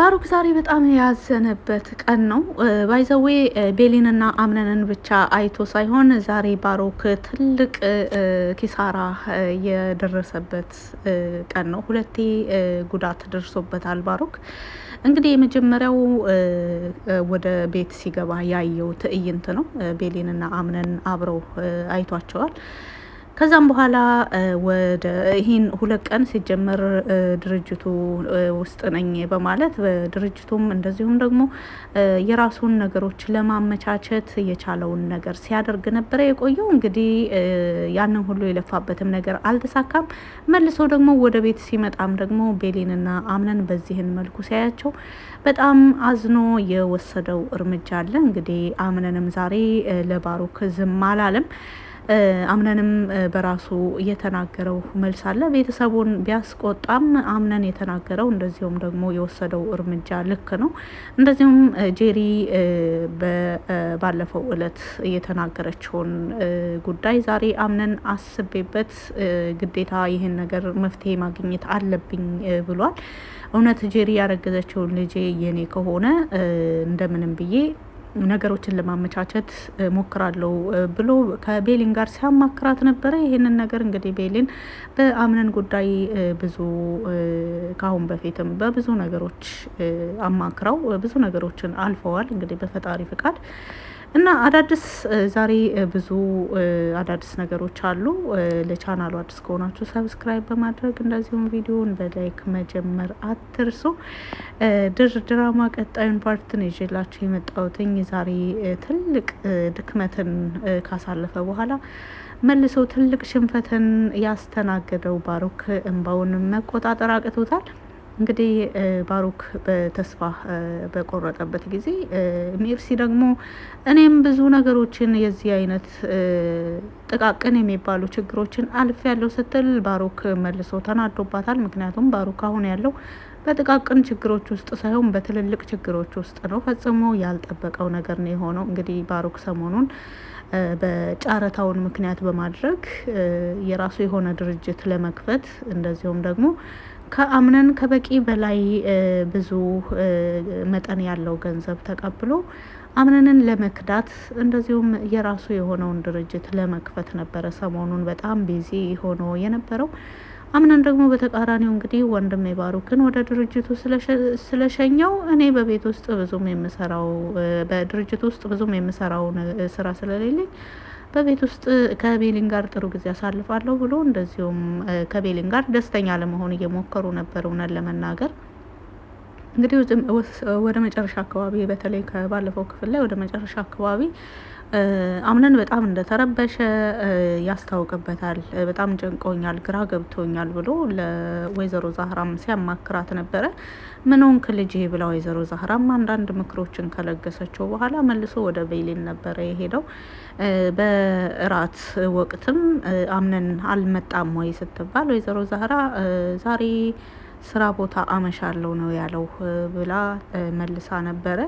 ባሩክ ዛሬ በጣም ያዘነበት ቀን ነው። ባይዘዌ ቤሊንና አምነንን ብቻ አይቶ ሳይሆን ዛሬ ባሩክ ትልቅ ኪሳራ የደረሰበት ቀን ነው። ሁለቴ ጉዳት ደርሶበታል ባሩክ። እንግዲህ የመጀመሪያው ወደ ቤት ሲገባ ያየው ትዕይንት ነው። ቤሊንና አምነን አብረው አይቷቸዋል። ከዛም በኋላ ወደ ይህን 2 ቀን ሲጀመር ድርጅቱ ውስጥ ነኝ በማለት በድርጅቱም እንደዚሁም ደግሞ የራሱን ነገሮች ለማመቻቸት የቻለውን ነገር ሲያደርግ ነበረ የቆየው። እንግዲህ ያንን ሁሉ የለፋበትም ነገር አልተሳካም። መልሶ ደግሞ ወደ ቤት ሲመጣም ደግሞ ቤሊንና አምነን በዚህን መልኩ ሲያያቸው በጣም አዝኖ የወሰደው እርምጃ አለ። እንግዲህ አምነንም ዛሬ ለባሩክ ዝም አላለም። አምነንም በራሱ የተናገረው መልስ አለ። ቤተሰቡን ቢያስቆጣም አምነን የተናገረው እንደዚሁም ደግሞ የወሰደው እርምጃ ልክ ነው። እንደዚሁም ጄሪ ባለፈው እለት የተናገረችውን ጉዳይ ዛሬ አምነን አስቤበት ግዴታ ይህን ነገር መፍትሄ ማግኘት አለብኝ ብሏል። እውነት ጄሪ ያረገዘችውን ልጄ የኔ ከሆነ እንደምንም ብዬ ነገሮችን ለማመቻቸት ሞክራለሁ ብሎ ከቤሊን ጋር ሲያማክራት ነበረ። ይሄንን ነገር እንግዲህ ቤሊን በአምነን ጉዳይ ብዙ ካሁን በፊትም በብዙ ነገሮች አማክራው ብዙ ነገሮችን አልፈዋል። እንግዲህ በፈጣሪ ፍቃድ እና አዳዲስ ዛሬ ብዙ አዳዲስ ነገሮች አሉ። ለቻናሉ አዲስ ከሆናችሁ ሰብስክራይብ በማድረግ እንደዚሁም ቪዲዮውን በላይክ መጀመር አትርሱ። ድራማ ቀጣዩን ፓርትን ይዤላችሁ የመጣሁትኝ ዛሬ ትልቅ ድክመትን ካሳለፈ በኋላ መልሶ ትልቅ ሽንፈትን ያስተናገደው ባሩክ እንባውን መቆጣጠር አቅቶታል። እንግዲህ ባሩክ በተስፋ በቆረጠበት ጊዜ ሜርሲ ደግሞ እኔም ብዙ ነገሮችን የዚህ አይነት ጥቃቅን የሚባሉ ችግሮችን አልፍ ያለው ስትል ባሩክ መልሶ ተናዶባታል። ምክንያቱም ባሩክ አሁን ያለው በጥቃቅን ችግሮች ውስጥ ሳይሆን በትልልቅ ችግሮች ውስጥ ነው። ፈጽሞ ያልጠበቀው ነገር ነው የሆነው። እንግዲህ ባሩክ ሰሞኑን በጨረታውን ምክንያት በማድረግ የራሱ የሆነ ድርጅት ለመክፈት እንደዚሁም ደግሞ ከአምነን ከበቂ በላይ ብዙ መጠን ያለው ገንዘብ ተቀብሎ አምነንን ለመክዳት እንደዚሁም የራሱ የሆነውን ድርጅት ለመክፈት ነበረ ሰሞኑን በጣም ቢዚ ሆኖ የነበረው። አምነን ደግሞ በተቃራኒው እንግዲህ ወንድሜ ባሩክን ወደ ድርጅቱ ስለሸኘው እኔ በቤት ውስጥ ብዙም የምሰራው በድርጅቱ ውስጥ ብዙም የምሰራው ስራ ስለሌለኝ በቤት ውስጥ ከቤሊን ጋር ጥሩ ጊዜ አሳልፋለሁ ብሎ እንደዚሁም ከቤሊን ጋር ደስተኛ ለመሆን እየሞከሩ ነበር። እውነት ለመናገር እንግዲህ ወደ መጨረሻ አካባቢ በተለይ ከባለፈው ክፍል ላይ ወደ መጨረሻ አካባቢ አምነን በጣም እንደተረበሸ ያስታውቅበታል። በጣም ጨንቆኛል፣ ግራ ገብቶኛል ብሎ ለወይዘሮ ዛህራም ሲያማክራት ነበረ። ምን ሆንክ ልጄ ብላ ወይዘሮ ዛህራም አንዳንድ ምክሮችን ከለገሰችው በኋላ መልሶ ወደ ቤሊን ነበረ የሄደው። በእራት ወቅትም አምነን አልመጣም ወይ ስትባል ወይዘሮ ዛህራ ዛሬ ስራ ቦታ አመሻለው ነው ያለው ብላ መልሳ ነበረ።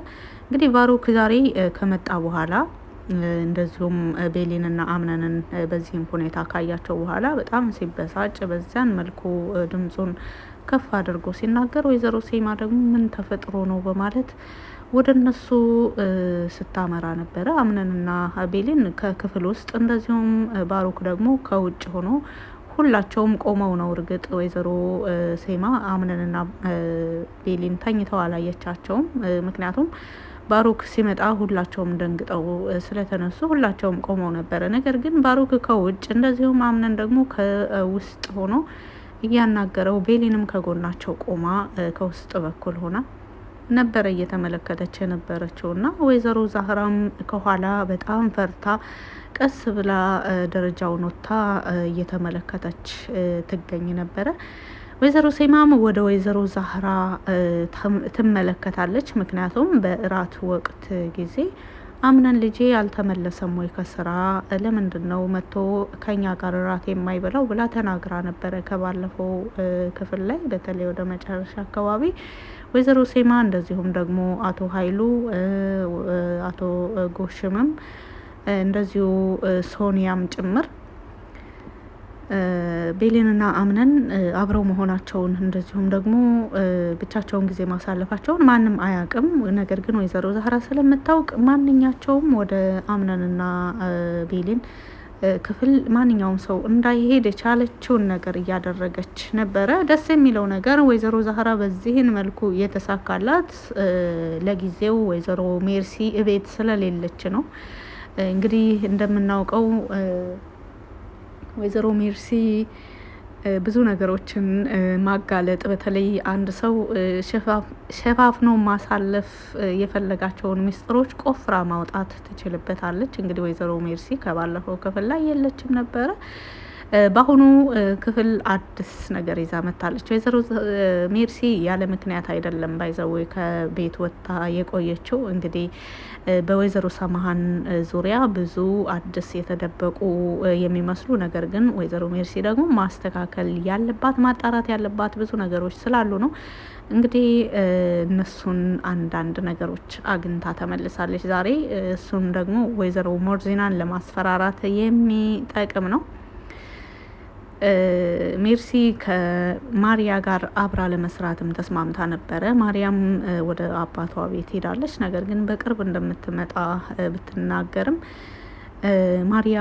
እንግዲህ ባሩክ ዛሬ ከመጣ በኋላ እንደዚሁም ቤሊንና አምነንን በዚህም ሁኔታ ካያቸው በኋላ በጣም ሲበሳጭ በዚያን መልኩ ድምጹን ከፍ አድርጎ ሲናገር ወይዘሮ ሴማ ደግሞ ምን ተፈጥሮ ነው በማለት ወደ እነሱ ስታመራ ነበረ። አምነንና ቤሊን ከክፍል ውስጥ እንደዚሁም ባሩክ ደግሞ ከውጭ ሆኖ ሁላቸውም ቆመው ነው። እርግጥ ወይዘሮ ሴማ አምነንና ቤሊን ተኝተው አላየቻቸውም። ምክንያቱም ባሩክ ሲመጣ ሁላቸውም ደንግጠው ስለተነሱ ሁላቸውም ቆመው ነበረ። ነገር ግን ባሩክ ከውጭ እንደዚሁም አምነን ደግሞ ከውስጥ ሆኖ እያናገረው ቤሊንም ከጎናቸው ቆማ ከውስጥ በኩል ሆና ነበረ እየተመለከተች የነበረችው እና ወይዘሮ ዛህራም ከኋላ በጣም ፈርታ ቀስ ብላ ደረጃውን ወጥታ እየተመለከተች ትገኝ ነበረ። ወይዘሮ ሴማም ወደ ወይዘሮ ዛህራ ትመለከታለች። ምክንያቱም በእራት ወቅት ጊዜ አምነን ልጄ አልተመለሰም ወይ ከስራ ለምንድን ነው መጥቶ ከኛ ጋር እራት የማይበላው ብላ ተናግራ ነበረ ከባለፈው ክፍል ላይ በተለይ ወደ መጨረሻ አካባቢ ወይዘሮ ሴማ እንደዚሁም ደግሞ አቶ ኃይሉ አቶ ጎሽምም እንደዚሁ ሶኒያም ጭምር ቤሌንና አምነን አብረው መሆናቸውን እንደዚሁም ደግሞ ብቻቸውን ጊዜ ማሳለፋቸውን ማንም አያውቅም። ነገር ግን ወይዘሮ ዛህራ ስለምታውቅ ማንኛቸውም ወደ አምነንና ቤሌን ክፍል ማንኛውም ሰው እንዳይሄድ የቻለችውን ነገር እያደረገች ነበረ። ደስ የሚለው ነገር ወይዘሮ ዛህራ በዚህን መልኩ የተሳካላት ለጊዜው ወይዘሮ ሜርሲ እቤት ስለሌለች ነው። እንግዲህ እንደምናውቀው ወይዘሮ ሜርሲ ብዙ ነገሮችን ማጋለጥ በተለይ አንድ ሰው ሸፋፍኖ ማሳለፍ የፈለጋቸውን ሚስጥሮች ቆፍራ ማውጣት ትችልበታለች። እንግዲህ ወይዘሮ ሜርሲ ከባለፈው ክፍል ላይ የለችም ነበረ። በአሁኑ ክፍል አዲስ ነገር ይዛ መታለች። ወይዘሮ ሜርሲ ያለ ምክንያት አይደለም ባይዘው ከቤት ወጥታ የቆየችው። እንግዲህ በወይዘሮ ሰማሃን ዙሪያ ብዙ አዲስ የተደበቁ የሚመስሉ ነገር ግን ወይዘሮ ሜርሲ ደግሞ ማስተካከል ያለባት ማጣራት ያለባት ብዙ ነገሮች ስላሉ ነው። እንግዲህ እነሱን አንዳንድ ነገሮች አግኝታ ተመልሳለች ዛሬ። እሱን ደግሞ ወይዘሮ ሞርዚናን ለማስፈራራት የሚጠቅም ነው። ሜርሲ ከማሪያ ጋር አብራ ለመስራትም ተስማምታ ነበረ። ማሪያም ወደ አባቷ ቤት ሄዳለች። ነገር ግን በቅርብ እንደምትመጣ ብትናገርም ማሪያ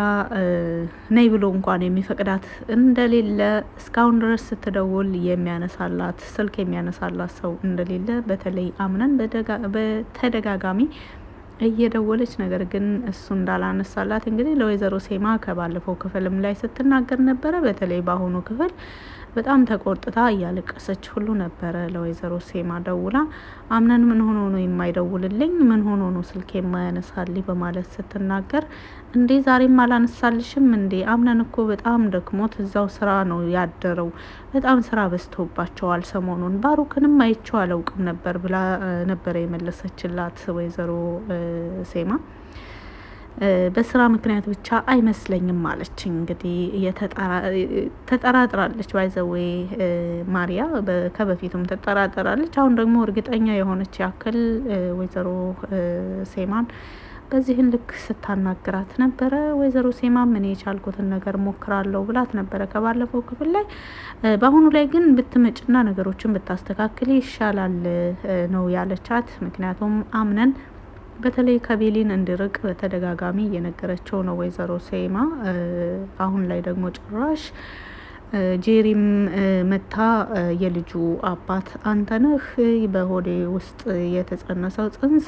ነይ ብሎ እንኳን የሚፈቅዳት እንደሌለ እስካሁን ድረስ ስትደውል የሚያነሳላት ስልክ የሚያነሳላት ሰው እንደሌለ በተለይ አምነን በተደጋጋሚ እየደወለች ነገር ግን እሱ እንዳላነሳላት እንግዲህ ለወይዘሮ ሴማ ከባለፈው ክፍልም ላይ ስትናገር ነበረ። በተለይ በአሁኑ ክፍል በጣም ተቆጥታ እያለቀሰች ሁሉ ነበረ ለወይዘሮ ሴማ ደውላ አምነን ምን ሆኖ ነው የማይደውልልኝ? ምን ሆኖ ነው ስልክ የማያነሳልኝ? በማለት ስትናገር እንዴ ዛሬም አላነሳልሽም እንዴ? አምነን እኮ በጣም ደክሞት እዛው ስራ ነው ያደረው። በጣም ስራ በዝቶባቸዋል ሰሞኑን። ባሩክንም አይቼው አላውቅም ነበር ብላ ነበረ የመለሰችላት ወይዘሮ ሴማ። በስራ ምክንያት ብቻ አይመስለኝም አለች። እንግዲህ ተጠራጥራለች። ባይዘዌ ማሪያ ከበፊቱም ተጠራጥራለች። አሁን ደግሞ እርግጠኛ የሆነች ያክል ወይዘሮ ሴማን በዚህን ልክ ስታናግራት ነበረ። ወይዘሮ ሴማም እኔ የቻልኩትን ነገር ሞክራለሁ ብላት ነበረ ከባለፈው ክፍል ላይ። በአሁኑ ላይ ግን ብትመጭና ነገሮችን ብታስተካክል ይሻላል ነው ያለቻት። ምክንያቱም አምነን በተለይ ከቤሊን እንዲርቅ በተደጋጋሚ እየነገረችው ነው ወይዘሮ ሴማ። አሁን ላይ ደግሞ ጭራሽ ጄሪም መታ የልጁ አባት አንተነህ በሆዴ ውስጥ የተጸነሰው ጽንስ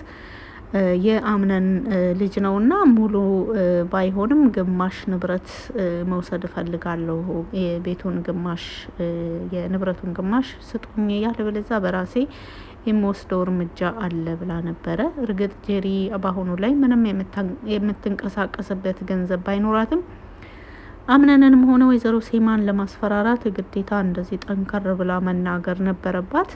የአምነን ልጅ ነውና ሙሉ ባይሆንም ግማሽ ንብረት መውሰድ እፈልጋለሁ፣ የቤቱን ግማሽ የንብረቱን ግማሽ ስጡኝ፣ ያለበለዚያ በራሴ የሚወስደው እርምጃ አለ ብላ ነበረ። እርግጥ ጄሪ በአሁኑ ላይ ምንም የምትንቀሳቀስበት ገንዘብ ባይኖራትም አምነንንም ሆነ ወይዘሮ ሴማን ለማስፈራራት ግዴታ እንደዚህ ጠንከር ብላ መናገር ነበረባት።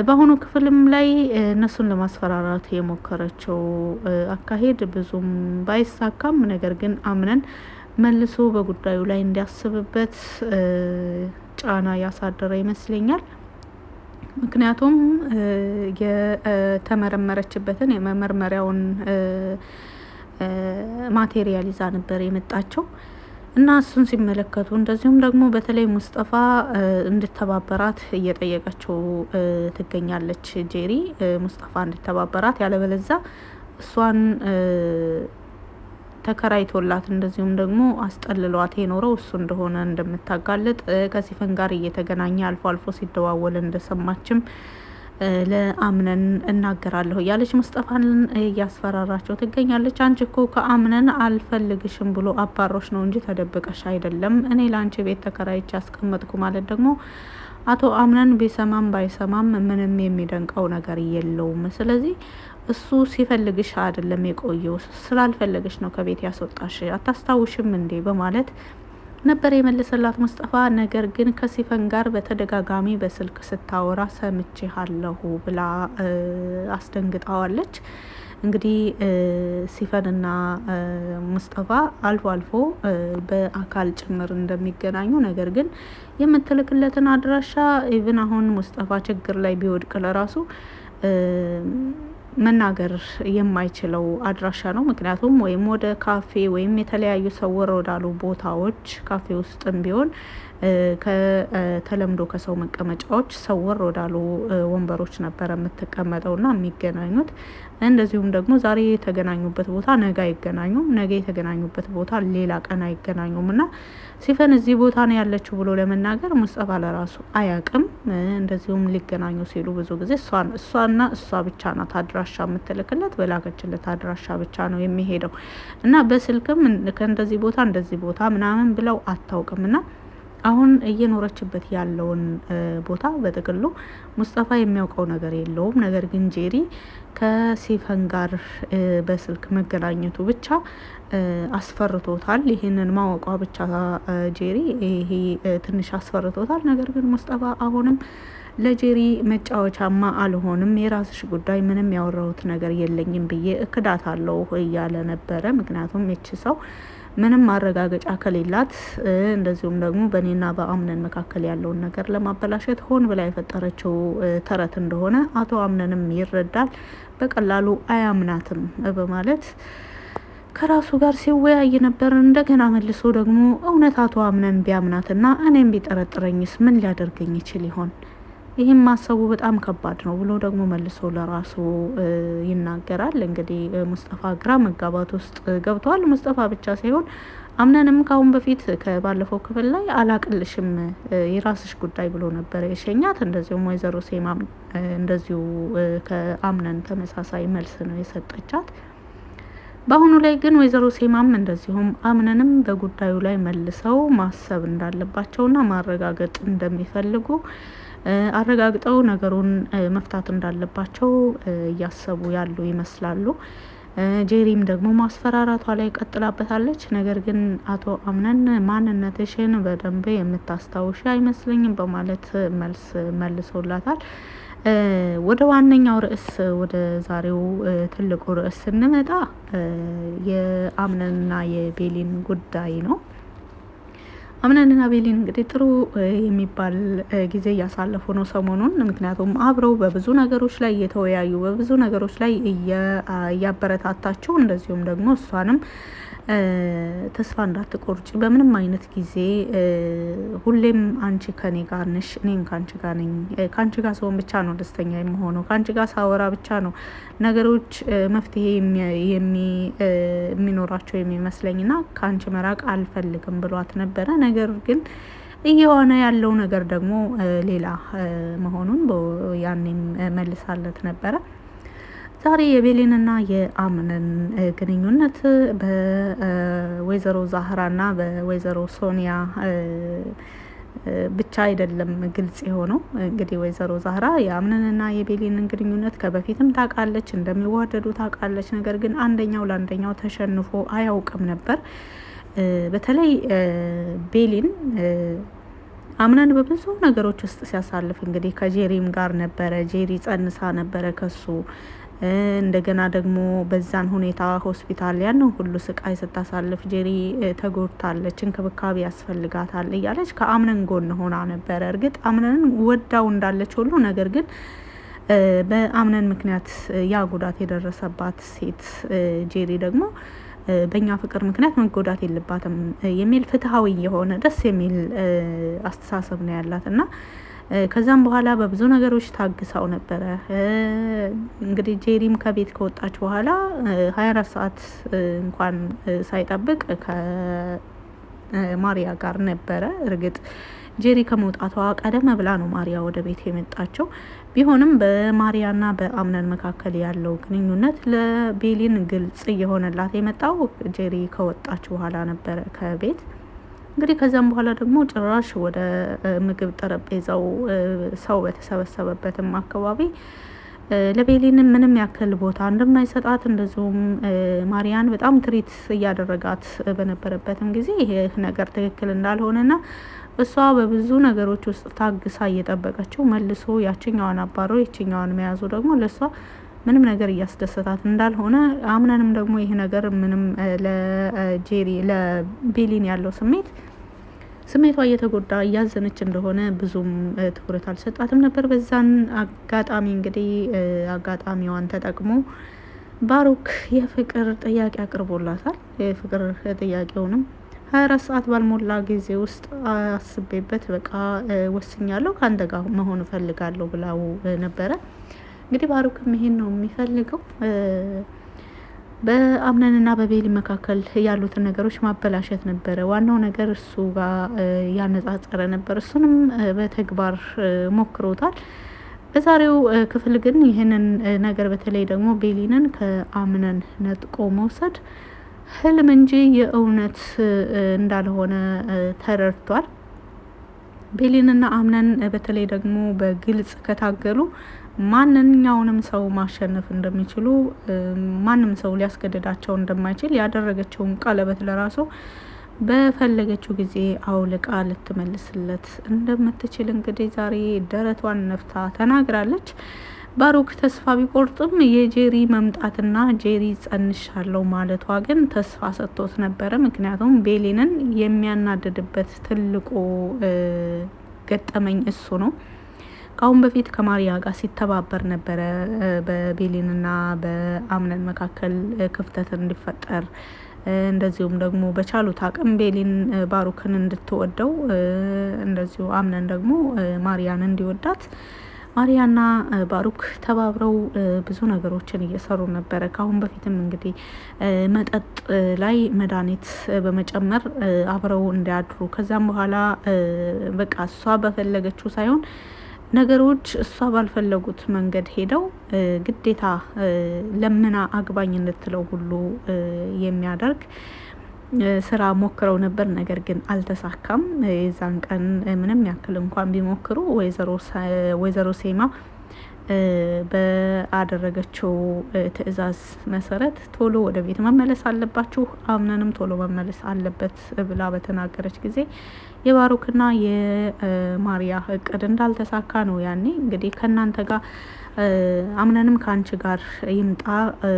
በአሁኑ ክፍልም ላይ እነሱን ለማስፈራራት የሞከረችው አካሄድ ብዙም ባይሳካም ነገር ግን አምነን መልሶ በጉዳዩ ላይ እንዲያስብበት ጫና ያሳደረ ይመስለኛል። ምክንያቱም የተመረመረችበትን የመመርመሪያውን ማቴሪያል ይዛ ነበር የመጣቸው እና እሱን ሲመለከቱ እንደዚሁም ደግሞ በተለይ ሙስጠፋ እንድተባበራት እየጠየቀችው ትገኛለች። ጄሪ ሙስጠፋ እንድተባበራት ያለበለዚያ እሷን ተከራይቶላት እንደዚሁም ደግሞ አስጠልሏት የኖረው እሱ እንደሆነ እንደምታጋልጥ ከሲፈን ጋር እየተገናኘ አልፎ አልፎ ሲደዋወል እንደሰማችም ለአምነን እናገራለሁ እያለች ሙስጠፋን እያስፈራራቸው ትገኛለች። አንቺ እኮ ከአምነን አልፈልግሽም ብሎ አባሮች ነው እንጂ ተደብቀሽ አይደለም። እኔ ለአንቺ ቤት ተከራይቼ አስቀመጥኩ ማለት ደግሞ አቶ አምነን ቢሰማም ባይሰማም ምንም የሚደንቀው ነገር የለውም። ስለዚህ እሱ ሲፈልግሽ አይደለም የቆየው፣ ስላልፈለግሽ ነው ከቤት ያስወጣሽ፣ አታስታውሽም እንዴ? በማለት ነበር የመለሰላት ሙስጠፋ። ነገር ግን ከሲፈን ጋር በተደጋጋሚ በስልክ ስታወራ ሰምቼሃለሁ ብላ አስደንግጣዋለች። እንግዲህ ሲፈንና ሙስጠፋ አልፎ አልፎ በአካል ጭምር እንደሚገናኙ ነገር ግን የምትልክለትን አድራሻ ኢቭን አሁን ሙስጠፋ ችግር ላይ ቢወድቅ ለራሱ መናገር የማይችለው አድራሻ ነው። ምክንያቱም ወይም ወደ ካፌ ወይም የተለያዩ ሰወር ወዳሉ ቦታዎች ካፌ ውስጥም ቢሆን ከተለምዶ ከሰው መቀመጫዎች ሰወር ወዳሉ ወንበሮች ነበረ የምትቀመጠውና የሚገናኙት። እንደዚሁም ደግሞ ዛሬ የተገናኙበት ቦታ ነገ አይገናኙም፣ ነገ የተገናኙበት ቦታ ሌላ ቀን አይገናኙም እና ሲፈን እዚህ ቦታ ነው ያለችው ብሎ ለመናገር ሙስጠፋ ለራሱ አያቅም። እንደዚሁም ሊገናኙ ሲሉ ብዙ ጊዜ እሷና እሷ ብቻ ናት አድራሻ የምትልክለት፣ በላከችለት አድራሻ ብቻ ነው የሚሄደው እና በስልክም ከእንደዚህ ቦታ እንደዚህ ቦታ ምናምን ብለው አታውቅም እና አሁን እየኖረችበት ያለውን ቦታ በጥቅሉ ሙስጠፋ የሚያውቀው ነገር የለውም። ነገር ግን ጄሪ ከሲፈን ጋር በስልክ መገናኘቱ ብቻ አስፈርቶታል። ይህንን ማወቋ ብቻ ጄሪ ይሄ ትንሽ አስፈርቶታል። ነገር ግን ሙስጠፋ አሁንም ለጄሪ መጫወቻማ አልሆንም፣ የራስሽ ጉዳይ፣ ምንም ያወራሁት ነገር የለኝም ብዬ እክዳታለሁ እያለ ነበረ። ምክንያቱም ይች ሰው ምንም ማረጋገጫ ከሌላት እንደዚሁም ደግሞ በእኔና በአምነን መካከል ያለውን ነገር ለማበላሸት ሆን ብላ የፈጠረችው ተረት እንደሆነ አቶ አምነንም ይረዳል። በቀላሉ አያምናትም በማለት ከራሱ ጋር ሲወያይ ነበር። እንደገና መልሶ ደግሞ እውነት አቶ አምነን ቢያምናትና እኔም ቢጠረጥረኝስ ምን ሊያደርገኝ ይችል ይሆን? ይህም ማሰቡ በጣም ከባድ ነው ብሎ ደግሞ መልሶ ለራሱ ይናገራል። እንግዲህ ሙስጠፋ ግራ መጋባት ውስጥ ገብቷል። ሙስጠፋ ብቻ ሳይሆን አምነንም ካሁን በፊት ከባለፈው ክፍል ላይ አላቅልሽም የራስሽ ጉዳይ ብሎ ነበር የሸኛት። እንደዚሁም ወይዘሮ ሴማም እንደዚሁ ከአምነን ተመሳሳይ መልስ ነው የሰጠቻት። በአሁኑ ላይ ግን ወይዘሮ ሴማም እንደዚሁም አምነንም በጉዳዩ ላይ መልሰው ማሰብ እንዳለባቸውና ማረጋገጥ እንደሚፈልጉ አረጋግጠው ነገሩን መፍታት እንዳለባቸው እያሰቡ ያሉ ይመስላሉ። ጄሪም ደግሞ ማስፈራራቷ ላይ ቀጥላበታለች። ነገር ግን አቶ አምነን ማንነትሽን በደንብ የምታስታውሽ አይመስለኝም በማለት መልስ መልሶላታል። ወደ ዋነኛው ርዕስ ወደ ዛሬው ትልቁ ርዕስ ስንመጣ የአምነንና የቤሊን ጉዳይ ነው። አምነንና ቤሊን እንግዲህ ጥሩ የሚባል ጊዜ እያሳለፉ ነው ሰሞኑን። ምክንያቱም አብረው በብዙ ነገሮች ላይ እየተወያዩ በብዙ ነገሮች ላይ እያበረታታቸው እንደዚሁም ደግሞ እሷንም ተስፋ እንዳትቆርጭ በምንም አይነት ጊዜ ሁሌም አንቺ ከኔ ጋር ነሽ፣ እኔም ከአንቺ ጋር ነኝ፣ ከአንቺ ጋር ሰውን ብቻ ነው ደስተኛ የምሆነው፣ ከአንቺ ጋር ሳወራ ብቻ ነው ነገሮች መፍትሄ የሚኖራቸው የሚመስለኝና ከአንቺ መራቅ አልፈልግም ብሏት ነበረ። ነገር ግን እየሆነ ያለው ነገር ደግሞ ሌላ መሆኑን ያኔም መልሳለት ነበረ። ዛሬ የቤሊንና የአምነን ግንኙነት በወይዘሮ ዛህራና በወይዘሮ ሶኒያ ብቻ አይደለም ግልጽ የሆነው። እንግዲህ ወይዘሮ ዛህራ የአምነንና የቤሊንን ግንኙነት ከበፊትም ታውቃለች፣ እንደሚዋደዱ ታውቃለች። ነገር ግን አንደኛው ለአንደኛው ተሸንፎ አያውቅም ነበር። በተለይ ቤሊን አምነን በብዙ ነገሮች ውስጥ ሲያሳልፍ እንግዲህ ከጄሪም ጋር ነበረ። ጄሪ ጸንሳ ነበረ ከሱ እንደገና ደግሞ በዛን ሁኔታ ሆስፒታል ያንን ሁሉ ስቃይ ስታሳልፍ ጄሪ ተጎድታለች፣ እንክብካቤ ያስፈልጋታል እያለች ከአምነን ጎን ሆና ነበረ። እርግጥ አምነን ወዳው እንዳለች ሁሉ ነገር ግን በአምነን ምክንያት ያ ጉዳት የደረሰባት ሴት ጄሪ ደግሞ በእኛ ፍቅር ምክንያት መጎዳት የለባትም የሚል ፍትሐዊ የሆነ ደስ የሚል አስተሳሰብ ነው ያላት እና ከዛም በኋላ በብዙ ነገሮች ታግሳው ነበረ። እንግዲህ ጄሪም ከቤት ከወጣች በኋላ 24 ሰዓት እንኳን ሳይጠብቅ ከማሪያ ጋር ነበረ። እርግጥ ጄሪ ከመውጣቷ ቀደም ብላ ነው ማሪያ ወደ ቤት የመጣቸው። ቢሆንም በማሪያና በአምነን መካከል ያለው ግንኙነት ለቤሊን ግልጽ እየሆነላት የመጣው ጄሪ ከወጣች በኋላ ነበረ ከቤት። እንግዲህ ከዛም በኋላ ደግሞ ጭራሽ ወደ ምግብ ጠረጴዛው ሰው በተሰበሰበበትም አካባቢ ለቤሊን ምንም ያክል ቦታ እንደማይሰጣት እንደዚሁም ማሪያን በጣም ትሪት እያደረጋት በነበረበትም ጊዜ ይሄ ነገር ትክክል እንዳልሆነና እሷ በብዙ ነገሮች ውስጥ ታግሳ እየጠበቀችው መልሶ ያችኛዋን አባሮ ያችኛዋን መያዙ ደግሞ ለሷ ምንም ነገር እያስደሰታት እንዳልሆነ አምነንም ደግሞ ይሄ ነገር ምንም ለጄሪ ለቤሊን ያለው ስሜት ስሜቷ እየተጎዳ እያዘነች እንደሆነ ብዙም ትኩረት አልሰጣትም ነበር። በዛን አጋጣሚ እንግዲህ አጋጣሚዋን ተጠቅሞ ባሩክ የፍቅር ጥያቄ አቅርቦላታል። የፍቅር ጥያቄውንም 24 ሰዓት ባልሞላ ጊዜ ውስጥ አስቤበት በቃ ወስኛለሁ፣ ከአንተ ጋር መሆን እፈልጋለሁ ብላው ነበረ። እንግዲህ ባሩክም ይሄን ነው የሚፈልገው። በአምነንና በቤሊ መካከል ያሉትን ነገሮች ማበላሸት ነበረ ዋናው ነገር። እሱ ጋር ያነጻጸረ ነበር። እሱንም በተግባር ሞክሮታል። በዛሬው ክፍል ግን ይህንን ነገር በተለይ ደግሞ ቤሊንን ከአምነን ነጥቆ መውሰድ ህልም እንጂ የእውነት እንዳልሆነ ተረድቷል። ቤሊንና አምነን በተለይ ደግሞ በግልጽ ከታገሉ ማንኛውንም ሰው ማሸነፍ እንደሚችሉ፣ ማንም ሰው ሊያስገድዳቸው እንደማይችል፣ ያደረገችውን ቀለበት ለራሱ በፈለገችው ጊዜ አውልቃ ልትመልስለት እንደምትችል እንግዲህ ዛሬ ደረቷን ነፍታ ተናግራለች። ባሩክ ተስፋ ቢቆርጥም የጄሪ መምጣትና ጄሪ ጸንሻለሁ ማለቷ ግን ተስፋ ሰጥቶት ነበረ። ምክንያቱም ቤሊንን የሚያናድድበት ትልቁ ገጠመኝ እሱ ነው። ከአሁን በፊት ከማሪያ ጋር ሲተባበር ነበረ በቤሊንና በአምነን መካከል ክፍተት እንዲፈጠር፣ እንደዚሁም ደግሞ በቻሉት አቅም ቤሊን ባሩክን እንድትወደው፣ እንደዚሁ አምነን ደግሞ ማሪያን እንዲወዳት ማሪያና ባሩክ ተባብረው ብዙ ነገሮችን እየሰሩ ነበረ። ከአሁን በፊትም እንግዲህ መጠጥ ላይ መድኃኒት በመጨመር አብረው እንዲያድሩ፣ ከዛም በኋላ በቃ እሷ በፈለገችው ሳይሆን ነገሮች እሷ ባልፈለጉት መንገድ ሄደው ግዴታ ለምና አግባኝ እንድትለው ሁሉ የሚያደርግ ስራ ሞክረው ነበር። ነገር ግን አልተሳካም። የዛን ቀን ምንም ያክል እንኳን ቢሞክሩ ወይዘሮ ሴማ በአደረገችው ትዕዛዝ መሰረት ቶሎ ወደ ቤት መመለስ አለባችሁ፣ አምነንም ቶሎ መመለስ አለበት ብላ በተናገረች ጊዜ የባሩክና የማሪያ እቅድ እንዳልተሳካ ነው። ያኔ እንግዲህ ከእናንተ ጋር አምነንም ከአንቺ ጋር ይምጣ፣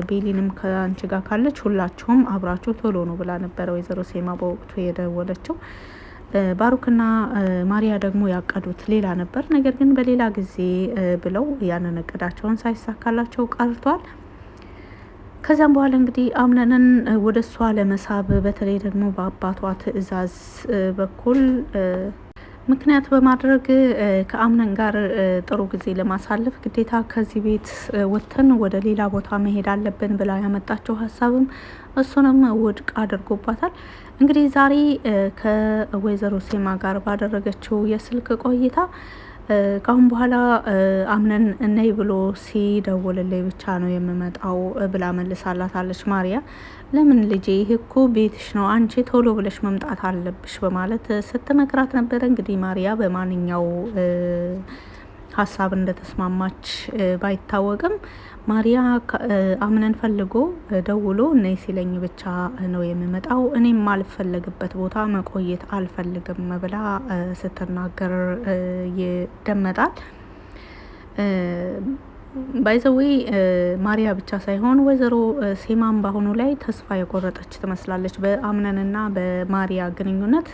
ቤሊንም ከአንቺ ጋር ካለች ሁላችሁም አብራችሁ ቶሎ ነው ብላ ነበረ ወይዘሮ ሴማ በወቅቱ የደወለችው። ባሩክና ማሪያ ደግሞ ያቀዱት ሌላ ነበር። ነገር ግን በሌላ ጊዜ ብለው ያንን እቅዳቸውን ሳይሳካላቸው ቀርቷል። ከዚያም በኋላ እንግዲህ አምነንን ወደ እሷ ለመሳብ በተለይ ደግሞ በአባቷ ትዕዛዝ በኩል ምክንያት በማድረግ ከአምነን ጋር ጥሩ ጊዜ ለማሳለፍ ግዴታ ከዚህ ቤት ወጥተን ወደ ሌላ ቦታ መሄድ አለብን ብላ ያመጣቸው ሀሳብም እሱንም ውድቅ አድርጎባታል። እንግዲህ ዛሬ ከወይዘሮ ሴማ ጋር ባደረገችው የስልክ ቆይታ ካሁን በኋላ አምነን እነይ ብሎ ሲደውልልኝ ብቻ ነው የምመጣው ብላ መልሳላታለች ማሪያ። ለምን ልጄ ይህ እኮ ቤትሽ ነው፣ አንቺ ቶሎ ብለሽ መምጣት አለብሽ በማለት ስትመክራት ነበረ። እንግዲህ ማሪያ በማንኛው ሀሳብ እንደተስማማች ባይታወቅም ማሪያ አምነን ፈልጎ ደውሎ እነይ ሲለኝ ብቻ ነው የምመጣው፣ እኔም ማልፈለግበት ቦታ መቆየት አልፈልግም ብላ ስትናገር ይደመጣል። ባይዘዌ ማሪያ ብቻ ሳይሆን ወይዘሮ ሴማን በአሁኑ ላይ ተስፋ የቆረጠች ትመስላለች። በአምነንና በማሪያ ግንኙነት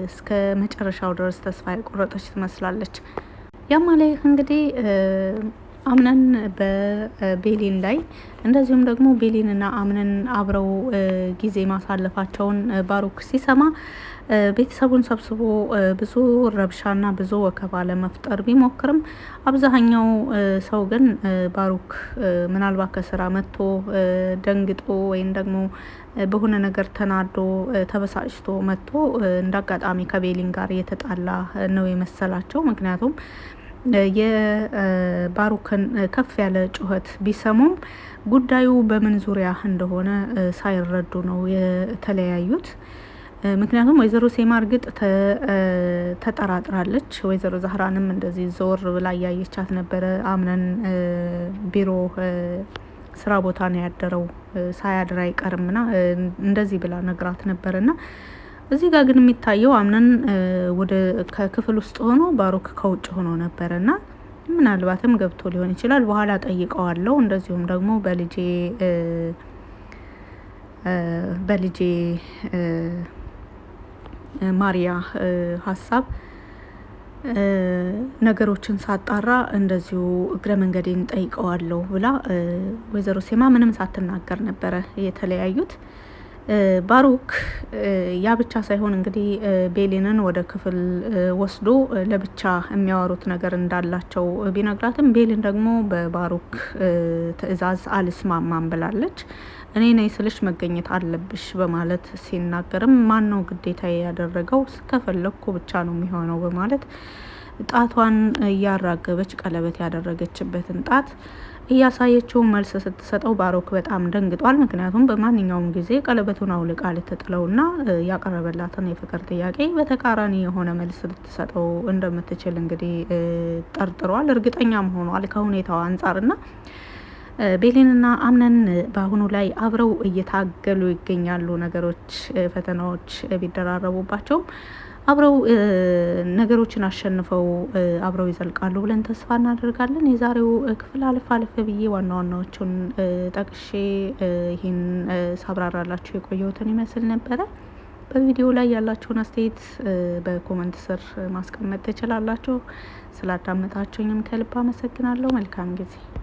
እስከ መጨረሻው ድረስ ተስፋ የቆረጠች ትመስላለች። ያማላይ እንግዲህ አምነን በቤሊን ላይ እንደዚሁም ደግሞ ቤሊንና አምነን አብረው ጊዜ ማሳለፋቸውን ባሩክ ሲሰማ ቤተሰቡን ሰብስቦ ብዙ ረብሻና ብዙ ወከባ ለመፍጠር ቢሞክርም አብዛኛው ሰው ግን ባሩክ ምናልባት ከስራ መጥቶ ደንግጦ ወይም ደግሞ በሆነ ነገር ተናዶ ተበሳጭቶ መጥቶ እንዳጋጣሚ ከቤሊን ጋር የተጣላ ነው የመሰላቸው። ምክንያቱም የባሩክን ከፍ ያለ ጩኸት ቢሰሙም ጉዳዩ በምን ዙሪያ እንደሆነ ሳይረዱ ነው የተለያዩት። ምክንያቱም ወይዘሮ ሴማ እርግጥ ተጠራጥራለች። ወይዘሮ ዛህራንም እንደዚህ ዞር ብላ እያየቻት ነበረ። አምነን ቢሮ ስራ ቦታ ነው ያደረው፣ ሳያድር አይቀርምና እንደዚህ ብላ ነግራት ነበርና እዚህ ጋር ግን የሚታየው አምነን ወደ ከክፍል ውስጥ ሆኖ ባሩክ ከውጭ ሆኖ ነበርና ምናልባትም ገብቶ ሊሆን ይችላል። በኋላ ጠይቀዋለሁ። እንደዚሁም ደግሞ በልጄ ማሪያ ሀሳብ ነገሮችን ሳጣራ እንደዚሁ እግረ መንገዴን ጠይቀዋለሁ ብላ ወይዘሮ ሴማ ምንም ሳትናገር ነበረ የተለያዩት። ባሩክ ያ ብቻ ሳይሆን እንግዲህ ቤሊንን ወደ ክፍል ወስዶ ለብቻ የሚያወሩት ነገር እንዳላቸው ቢነግራትም ቤሊን ደግሞ በባሩክ ትዕዛዝ አልስማማም ብላለች። እኔ ነኝ ስልሽ መገኘት አለብሽ በማለት ሲናገርም ማን ነው ግዴታ ያደረገው ከፈለኩ ብቻ ነው የሚሆነው በማለት ጣቷን እያራገበች ቀለበት ያደረገችበትን ጣት እያሳየችው መልስ ስትሰጠው ባሮክ በጣም ደንግጧል። ምክንያቱም በማንኛውም ጊዜ ቀለበቱን አውልቃ ልትጥለውና ያቀረበላትን የፍቅር ጥያቄ በተቃራኒ የሆነ መልስ ልትሰጠው እንደምትችል እንግዲህ ጠርጥሯል። እርግጠኛም ሆኗል ከሁኔታው አንጻርና ቤሊንና አምነን በአሁኑ ላይ አብረው እየታገሉ ይገኛሉ። ነገሮች ፈተናዎች ቢደራረቡባቸውም አብረው ነገሮችን አሸንፈው አብረው ይዘልቃሉ ብለን ተስፋ እናደርጋለን። የዛሬው ክፍል አልፍ ብዬ ዋና ዋናዎቹን ጠቅሼ ይህን ሳብራራላችሁ የቆየሁትን ይመስል ነበረ። በቪዲዮ ላይ ያላችሁን አስተያየት በኮመንት ስር ማስቀመጥ ትችላላችሁ። ስላዳመጣችሁኝም ከልብ አመሰግናለሁ። መልካም ጊዜ